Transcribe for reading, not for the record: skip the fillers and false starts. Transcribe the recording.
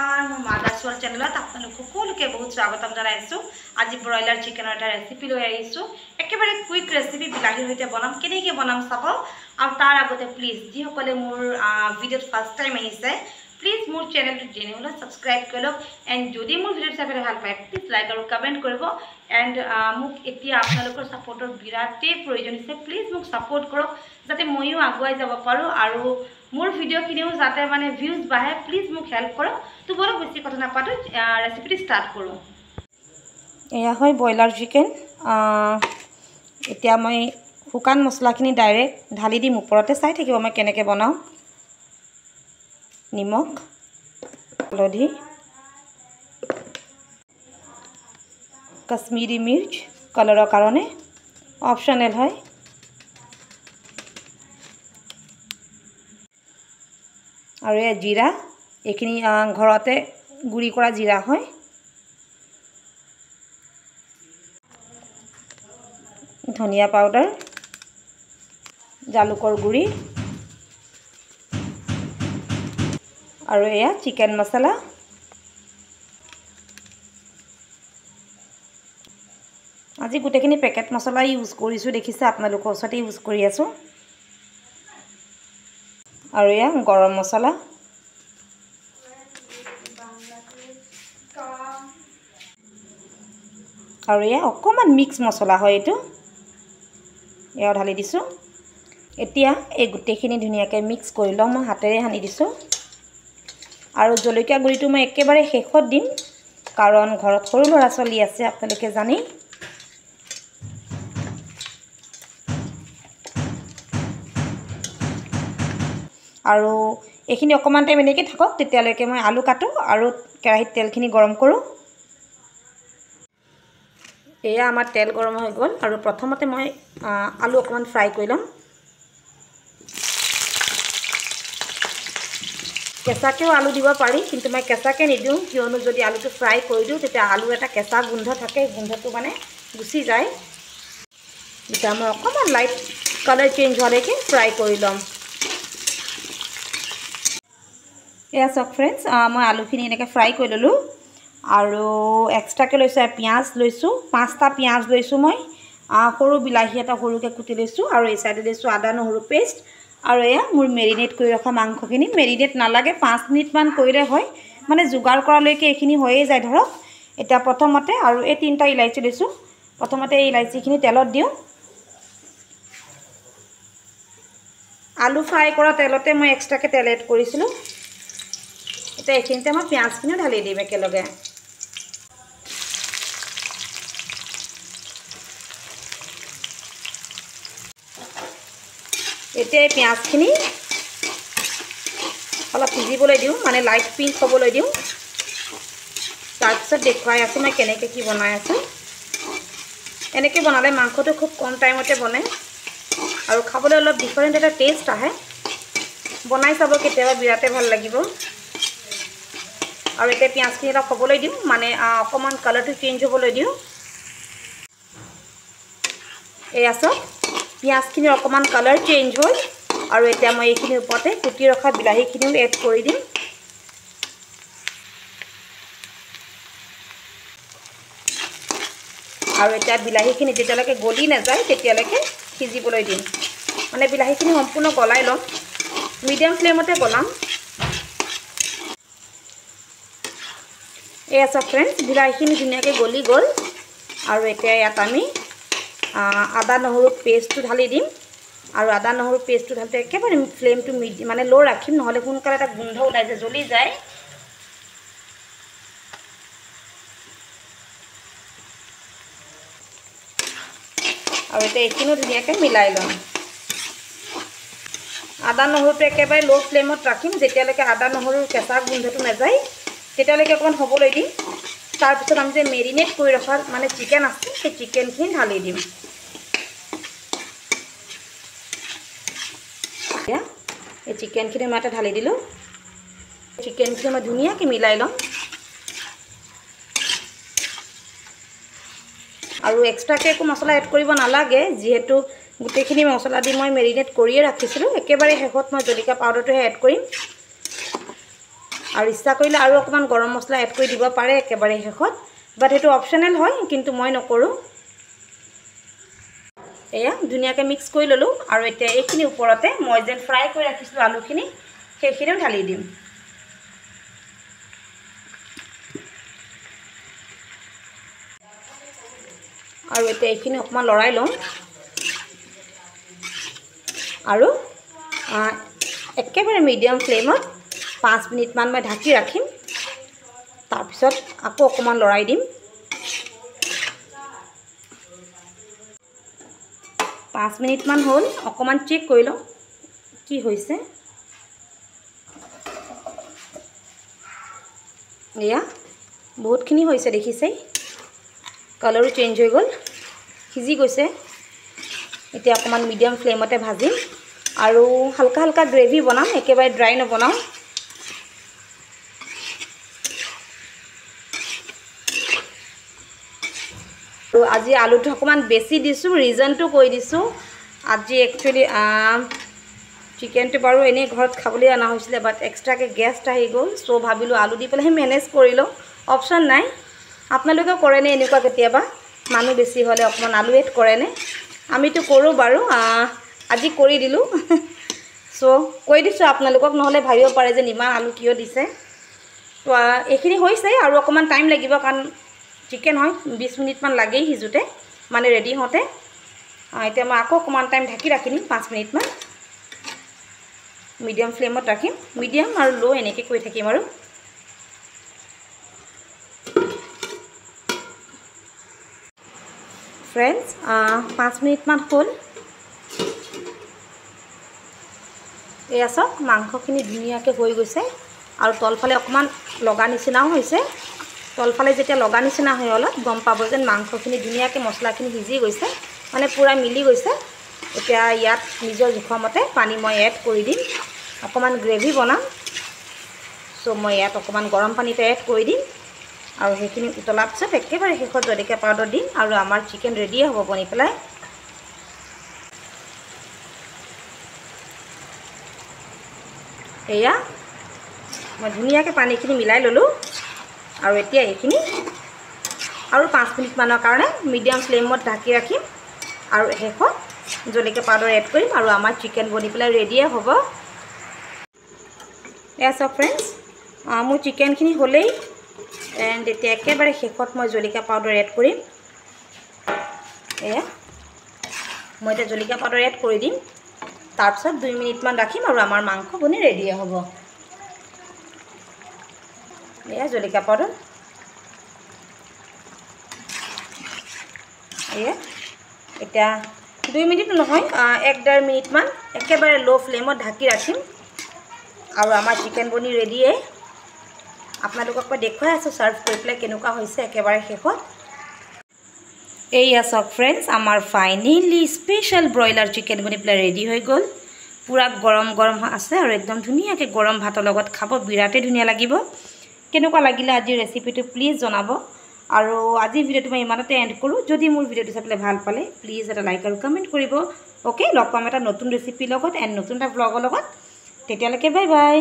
নমস্কাৰ মোৰ মাদাছৰ চেনেলত আপোনালোক সকলোকে বহুত স্বাগতম জনাইছো। আজি ব্ৰইলাৰ চিকেনৰ এটা ৰেচিপি লৈ আহিছো। একেবাৰে কুইক ৰেচিপি বিলাহীৰ সৈতে বনাম। কেনেকৈ বনাম চাব। আৰু তাৰ আগতে প্লিজ যিসকলে মোৰ ভিডিঅ'ত ফাৰ্ষ্ট টাইম আহিছে প্লিজ মোৰ চেনেলটো যেনেহ'লে ছাবস্ক্ৰাইব কৰি লওক। এণ্ড যদি মোৰ ভিডিঅ'টো চাই ভাল পায় প্লিজ লাইক আৰু কমেণ্ট কৰিব। এণ্ড মোক এতিয়া আপোনালোকৰ ছাপোৰ্টৰ বিৰাটেই প্ৰয়োজন হৈছে। প্লিজ মোক ছাপোৰ্ট কৰক যাতে ময়ো আগুৱাই যাব পাৰোঁ আৰু মোৰ ভিডিঅ'খিনিও যাতে মানে ভিউজ বাঢ়ে। প্লিজ মোক হেল্প কৰক। তো বলক বেছি কথা নাপাতো, ৰেচিপিটো ষ্টাৰ্ট কৰোঁ। এয়া হয় ব্ৰইলাৰ চিকেন। এতিয়া মই শুকান মছলাখিনি ডাইৰেক্ট ঢালি দিম ওপৰতে। চাই থাকিব মই কেনেকৈ বনাওঁ। নিমখ, হালধি, কাশ্মীৰী মিৰ্চ কালাৰৰ কাৰণে, অপশ্যনেল হয়। আৰু এয়া জিৰা, এইখিনি ঘৰতে গুড়ি কৰা জিৰা হয়। ধনিয়া পাউডাৰ, জালুকৰ গুড়ি আৰু এয়া চিকেন মছলা। আজি গোটেইখিনি পেকেট মছলা ইউজ কৰিছোঁ, দেখিছে আপোনালোকৰ ওচৰতে ইউজ কৰি আছোঁ। আৰু এয়া গৰম মছলা, আৰু এয়া অকণমান মিক্স মছলা হয় এইটো, এয়া ঢালি দিছোঁ। এতিয়া এই গোটেইখিনি ধুনীয়াকৈ মিক্স কৰি লওঁ। মই হাতেৰে সানি দিছোঁ। আৰু জলকীয়া গুড়িটো মই একেবাৰে শেষত দিম, কাৰণ ঘৰত সৰু ল'ৰা ছোৱালী আছে আপোনালোকে জানেই। আৰু এইখিনি অকণমান টাইম এনেকৈ থাকক, তেতিয়ালৈকে মই আলু কাটোঁ আৰু কেৰাহীত তেলখিনি গৰম কৰোঁ। এয়া আমাৰ তেল গৰম হৈ গ'ল আৰু প্ৰথমতে মই আলু অকণমান ফ্ৰাই কৰি ল'ম। কেঁচাকৈও আলু দিব পাৰি, কিন্তু মই কেঁচাকৈ নিদিওঁ, কিয়নো যদি আলুটো ফ্ৰাই কৰি দিওঁ তেতিয়া আলুৰ এটা কেঁচা গোন্ধ থাকে, গোন্ধটো মানে গুচি যায়। এতিয়া মই অকণমান লাইট কালাৰ চেঞ্জ হোৱালৈকে ফ্ৰাই কৰি ল'ম। এয়া চাওক ফ্ৰেণ্ডছ, মই আলুখিনি এনেকৈ ফ্ৰাই কৰি ল'লোঁ। আৰু এক্সট্ৰাকৈ লৈছোঁ পিঁয়াজ লৈছোঁ, 5টা পিঁয়াজ লৈছোঁ মই। সৰু বিলাহী এটা সৰুকৈ কুটি লৈছোঁ। আৰু এই চাইডে লৈছোঁ আদা নহৰু পেষ্ট। আৰু এয়া মোৰ মেৰিনেট কৰি ৰখা মাংসখিনি। মেৰিনেট নালাগে, 5 মিনিটমান কৰিলে হয়, মানে যোগাৰ কৰালৈকে এইখিনি হৈয়ে যায় ধৰক। এতিয়া প্ৰথমতে আৰু এই 3টা ইলাইচি লৈছোঁ। প্ৰথমতে এই ইলাইচিখিনি তেলত দিওঁ। আলু ফ্ৰাই কৰা তেলতে মই এক্সট্ৰাকৈ তেল এড কৰিছিলোঁ। এতিয়া এইখিনিতে মই পিঁয়াজখিনিও ঢালি দিম একেলগে। এতিয়া এই পিঁয়াজখিনি অলপ সিজিবলৈ দিওঁ, মানে লাইট পিংক হ'বলৈ দিওঁ। তাৰপিছত দেখুৱাই আছোঁ মই কেনেকৈ কি বনাই আছোঁ। এনেকৈ বনালে মাংসটো খুব কম টাইমতে বনে আৰু খাবলৈ অলপ ডিফাৰেণ্ট এটা টেষ্ট আহে। বনাই চাব কেতিয়াবা, বিৰাটেই ভাল লাগিব। আৰু এতিয়া পিঁয়াজখিনি অলপ হ'বলৈ দিওঁ, মানে অকণমান কালাৰটো চেঞ্জ হ'বলৈ দিওঁ। এয়া চাওক, পিঁয়াজখিনিৰ অকণমান কালাৰ চেঞ্জ হ'ল। আৰু এতিয়া মই এইখিনিৰ ওপৰতে কুটি ৰখা বিলাহীখিনিও এড কৰি দিম। আৰু এতিয়া বিলাহীখিনি যেতিয়ালৈকে গলি নাযায় তেতিয়ালৈকে সিজিবলৈ দিম। মানে বিলাহীখিনি সম্পূৰ্ণ গলাই ল'ম, মিডিয়াম ফ্লেমতে গলাম। এয়া চাওক ফ্ৰেণ্ডছ, বিলাহীখিনি ধুনীয়াকৈ গলি গ'ল। আৰু এতিয়া ইয়াত আমি আদা নহৰু পেষ্টটো ঢালি দিম। আৰু আদা নহৰু পেষ্টটো ঢালোঁতে একেবাৰে ফ্লেমটো মানে ল' ৰাখিম, নহ'লে সোনকালে এটা গোন্ধ ওলাই যায়, জ্বলি যায়। আৰু এতিয়া এইখিনিও ধুনীয়াকৈ মিলাই ল'ম। আদা নহৰুটো একেবাৰে ল' ফ্লেমত ৰাখিম, যেতিয়ালৈকে আদা নহৰুৰ কেঁচা গোন্ধটো নাযায় তেতিয়ালৈকে অকণমান হ'বলৈ দিম। তাৰপিছত আমি যে মেৰিনেট কৰি ৰখা মানে চিকেন আছে, সেই চিকেনখিনি ঢালি দিম। এতিয়া এই চিকেনখিনি মই এটা ঢালি দিলোঁ। চিকেনখিনি মই ধুনীয়াকৈ মিলাই ল'ম। আৰু এক্সট্ৰাকৈ একো মছলা এড কৰিব নালাগে, যিহেতু গোটেইখিনি মছলা দি মই মেৰিনেট কৰিয়ে ৰাখিছিলোঁ। একেবাৰে শেষত মই জলকীয়া পাউডাৰটোহে এড কৰিম। আৰু ইচ্ছা কৰিলে আৰু অকণমান গৰম মছলা এড কৰি দিব পাৰে একেবাৰে শেষত, বাট সেইটো অপশ্যনেল হয়, কিন্তু মই নকৰোঁ। এয়া ধুনীয়াকৈ মিক্স কৰি ল'লোঁ আৰু এতিয়া এইখিনি ওপৰতে মই যেন ফ্ৰাই কৰি ৰাখিছিলোঁ আলুখিনি সেইখিনিও ঢালি দিম। আৰু এতিয়া এইখিনি অকণমান লৰাই লওঁ আৰু একেবাৰে মিডিয়াম ফ্লেমত 5 মিনিটমান মই ঢাকি ৰাখিম। তাৰপিছত আকৌ অকণমান লৰাই দিম। 5 মিনিটমান হ'ল, অকণমান চেক কৰি লওঁ কি হৈছে। এয়া বহুতখিনি হৈছে দেখিছেই, কালাৰো চেঞ্জ হৈ গ'ল, সিজি গৈছে। এতিয়া অকণমান মিডিয়াম ফ্লেমতে ভাজিম আৰু হালকা হালকা গ্ৰেভি বনাম, একেবাৰে ড্ৰাই নবনাওঁ। তো আজি আলুটো অকণমান বেছি দিছোঁ, ৰিজনটো কৈ দিছোঁ। আজি একচুৱেলি চিকেনটো বাৰু এনেই ঘৰত খাবলৈ অনা হৈছিলে, বাট এক্সট্ৰাকৈ গেষ্ট আহি গ'ল, চ' ভাবিলোঁ আলু দি পেলাই মেনেজ কৰি লওঁ, অপশ্যন নাই। আপোনালোকেও কৰেনে এনেকুৱা কেতিয়াবা? মানুহ বেছি হ'লে অকণমান আলু এড কৰেনে? আমিতো কৰোঁ বাৰু, আজি কৰি দিলোঁ। চ' কৈ দিছোঁ আপোনালোকক, নহ'লে ভাবিব পাৰে যে ইমান আলু কিয় দিছে। তো এইখিনি হৈছে আৰু অকণমান টাইম লাগিব, কাৰণ চিকেন হয় 20 মিনিটমান লাগেই সিজোতে, মানে ৰেডি হওঁতে। এতিয়া মই আকৌ অকণমান টাইম ঢাকি ৰাখি দিম, 5 মিনিটমান। মিডিয়াম ফ্লেমত ৰাখিম, মিডিয়াম আৰু ল' এনেকৈ কৰি থাকিম আৰু। ফ্ৰেণ্ডছ 5 মিনিটমান হ'ল। এয়া চাওক মাংসখিনি ধুনীয়াকৈ হৈ গৈছে আৰু তলফালে অকণমান লগা নিচিনাও হৈছে। তলফালে যেতিয়া লগা নিচিনা হয় অলপ গম পাব যেন মাংসখিনি ধুনীয়াকৈ মছলাখিনি সিজি গৈছে, মানে পূৰা মিলি গৈছে। এতিয়া ইয়াত নিজৰ জোখৰ মতে পানী মই এড কৰি দিম, অকণমান গ্ৰেভি বনাম। চ' মই ইয়াত অকণমান গৰম পানীটো এড কৰি দিম আৰু সেইখিনি উতলাৰ পিছত একেবাৰে শেষত জলকীয়া পাউডাৰ দিম আৰু আমাৰ চিকেন ৰেডিয়ে হ'ব বনি পেলাই। এয়া মই ধুনীয়াকৈ পানীখিনি মিলাই ল'লোঁ আৰু এতিয়া এইখিনি আৰু 5 মিনিটমানৰ কাৰণে মিডিয়াম ফ্লেমত ঢাকি ৰাখিম আৰু শেষত জলকীয়া পাউডাৰ এড কৰিম আৰু আমাৰ চিকেন বনি পেলাই ৰেডিয়ে হ'ব। এয়া চাওক ফ্ৰেণ্ডছ, মোৰ চিকেনখিনি হ'লেই, এণ্ড এতিয়া একেবাৰে শেষত মই জলকীয়া পাউডাৰ এড কৰিম। এয়া মই এতিয়া জলকীয়া পাউডাৰ এড কৰি দিম, তাৰপিছত 2 মিনিটমান ৰাখিম আৰু আমাৰ মাংস বনি ৰেডিয়ে হ'ব। এয়া জলকীয়া পাউডাৰ, এয়া এতিয়া 2 মিনিট নহয় 1-1.5 মিনিটমান একেবাৰে ল' ফ্লেমত ঢাকি ৰাখিম আৰু আমাৰ চিকেন বনি ৰেডিয়ে। আপোনালোকক মই দেখুৱাই আছোঁ ছাৰ্ভ কৰি পেলাই কেনেকুৱা হৈছে একেবাৰে শেষত। এইয়া চাওক ফ্ৰেণ্ডছ, আমাৰ ফাইনেলি স্পেচিয়েল ব্ৰইলাৰ চিকেন বনি পেলাই ৰেডি হৈ গ'ল। পূৰা গৰম গৰম আছে আৰু একদম ধুনীয়াকৈ গৰম ভাতৰ লগত খাব বিৰাটেই ধুনীয়া লাগিব। কেনেকুৱা লাগিলে আজিৰ ৰেচিপিটো প্লিজ জনাব। আৰু আজিৰ ভিডিঅ'টো মই ইমানতে এণ্ড কৰোঁ। যদি মোৰ ভিডিঅ'টো চাই পেলাই ভাল পালে প্লিজ এটা লাইক আৰু কমেণ্ট কৰিব। অ'কে, লগ পাম এটা নতুন ৰেচিপিৰ লগত এণ্ড নতুন এটা ব্লগৰ লগত। তেতিয়ালৈকে বাই বাই।